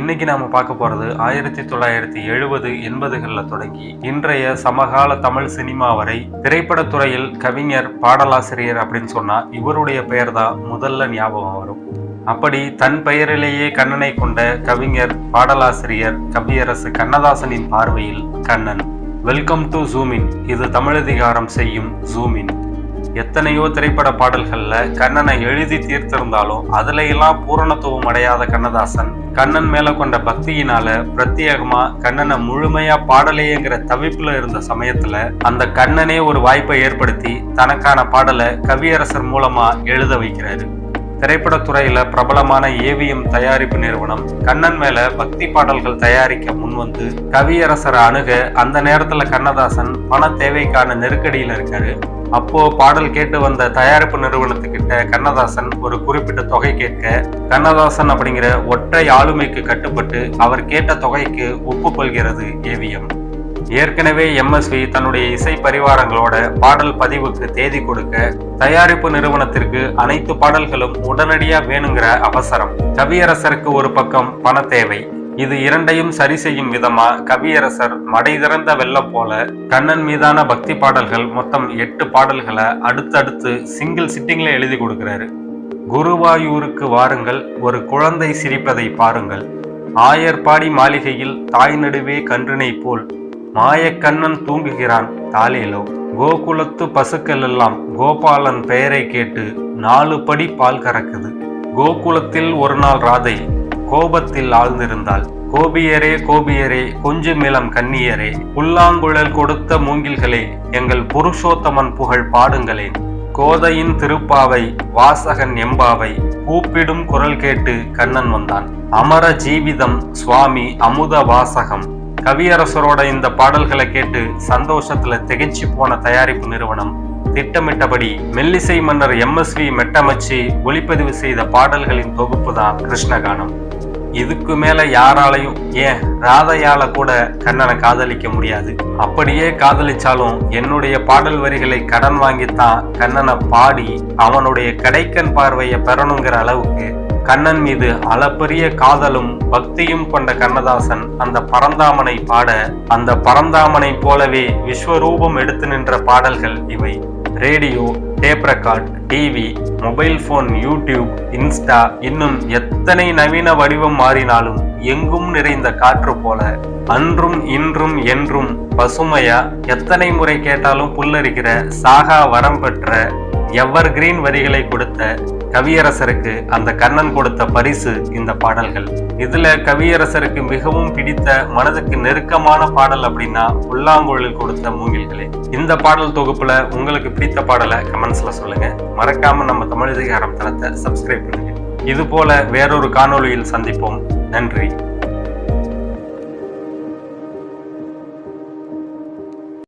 இன்னைக்கு நாம பார்க்க போறது 1970 80களில் தொடங்கி இன்றைய சமகால தமிழ் சினிமா வரை திரைப்படத்துறையில் கவிஞர் பாடலாசிரியர் அப்படின்னு சொன்னா இவருடைய பெயர் தான் முதல்ல ஞாபகம் வரும். அப்படி தன் பெயரிலேயே கண்ணனை கொண்ட கவிஞர் பாடலாசிரியர் கவியரசு கண்ணதாசனின் பார்வையில் கண்ணன். Welcome to ஜூமின். இது தமிழதிகாரம் செய்யும் ஜூமின். எத்தனையோ திரைப்பட பாடல்கள்ல கண்ணனை எழுதி தீர்த்திருந்தாலும் அதுல எல்லாம் பூரணத்துவம் அடையாத கண்ணதாசன் கண்ணன் மேல கொண்ட பக்தியினால பிரத்யேகமா கண்ணனை முழுமையா பாடலையேங்கிற தவிப்புல இருந்த சமயத்துல அந்த கண்ணனே ஒரு வாய்ப்பை ஏற்படுத்தி தனக்கான பாடலை கவியரசர் மூலமா எழுத வைக்கிறாரு. திரைப்படத்துறையில பிரபலமான ஏவிஎம் தயாரிப்பு நிறுவனம் கண்ணன் மேல பக்தி பாடல்கள் தயாரிக்க முன்வந்து கவியரசரை அணுக அந்த நேரத்துல கண்ணதாசன் பண தேவைக்கான நெருக்கடியில இருக்காரு. அப்போ பாடல் கேட்டு வந்த தயாரிப்பு நிறுவனத்துக்கிட்ட கண்ணதாசன் ஒரு குறிப்பிட்ட தொகை கேட்க கண்ணதாசன் அப்படிங்கிற ஒற்றை ஆளுமைக்கு கட்டுப்பட்டு அவர் கேட்ட தொகைக்கு ஒப்புக்கொள்கிறது ஏவிஎம். ஏற்கனவே எம்எஸ்வி தன்னுடைய இசை பரிவாரங்களோட பாடல் பதிவுக்கு தேதி கொடுக்க தயாரிப்பு நிறுவனத்திற்கு அனைத்து பாடல்களும் உடனடியா வேணுங்கிற அவசரம். கவியரசருக்கு ஒரு பக்கம் பண தேவை. இது இரண்டையும் சரி செய்யும் விதமா கவியரசர் மடை திறந்த வெள்ளம் போல கண்ணன் மீதான பக்தி பாடல்கள் மொத்தம் 8 பாடல்களை அடுத்தடுத்து சிங்கிள் சிட்டிங்ல எழுதி கொடுக்கிறாரு. குருவாயூருக்கு வாருங்கள், ஒரு குழந்தை சிரிப்பதை பாருங்கள், ஆயர்பாடி மாளிகையில் தாய் நடுவே கன்றினை போல், மாயக்கண்ணன் தூங்குகிறான் தாலேலோ, கோகுலத்து பசுக்கள் எல்லாம் கோபாலன் பெயரை கேட்டு 4 படி பால் கறக்குது, கோகுலத்தில் ஒரு நாள் ராதை கோபத்தில் ஆழ்ந்திருந்தாள், கோபியரே கோபியரே கொஞ்சுமிளம் கன்னியரே, புல்லாங்குழல் கொடுத்த மூங்கில்களே எங்கள் புருஷோத்தமன் புகழ் பாடுங்களேன், கோதையின் திருப்பாவை வாசகன் எம்பாவை, கூப்பிடும் குரல் கேட்டு கண்ணன் வந்தான், அமர ஜீவிதம் சுவாமி அமுத வாசகம். கவியரசரோட இந்த பாடல்களை கேட்டு சந்தோஷத்துல திகைச்சு போன தயாரிப்பு நிறுவனம் திட்டமிட்டபடி மெல்லிசை மன்னர் எம்எஸ்வி மெட்டமைச்சு ஒளிப்பதிவு செய்த பாடல்களின் தொகுப்பு தான் கிருஷ்ணகானம். இதுக்கு மேல யாராலையும் ஏன் ராதையால கூட கண்ணனை காதலிக்க முடியாது. அப்படியே காதலிச்சாலும் என்னுடைய பாடல் வரிகளை கடன் வாங்கித்தான் கண்ணனை பாடி அவனுடைய கடைக்கண் பார்வையை பெறணுங்கிற அளவுக்கு கண்ணன் மீது அளப்பரிய காதலும் பக்தியும் கொண்ட கண்ணதாசன் அந்த பரந்தாமனை பாட அந்த பரந்தாமனை போலவே விஸ்வரூபம் எடுத்து நின்ற பாடல்கள் இவை. Radio, tape record, TV, mobile phone, YouTube, Insta, இன்னும் எத்தனை நவீன வடிவம் மாறினாலும் எங்கும் நிறைந்த காற்று போல அன்றும் இன்றும் என்றும் பசுமையா எத்தனை முறை கேட்டாலும் புல்லரிக்கிற சாகா வரம் பெற்ற எவர் கிரீன் வரிகளை கொடுத்த கவியரசருக்கு அந்த கண்ணன் கொடுத்த பரிசு இந்த பாடல்கள். இதுல கவியரசருக்கு மிகவும் பிடித்த மனதுக்கு நெருக்கமான பாடல் அப்படின்னா புல்லாங்குழலில் கொடுத்த மூங்கில்களே. இந்த பாடல் தொகுப்புல உங்களுக்கு பிடித்த பாடலை கமெண்ட்ஸ்ல சொல்லுங்க. மறக்காம நம்ம தமிழதிகாரம் தளத்தை சப்ஸ்கிரைப் பண்ணுங்க. இது போல வேறொரு காணொளியில் சந்திப்போம். நன்றி.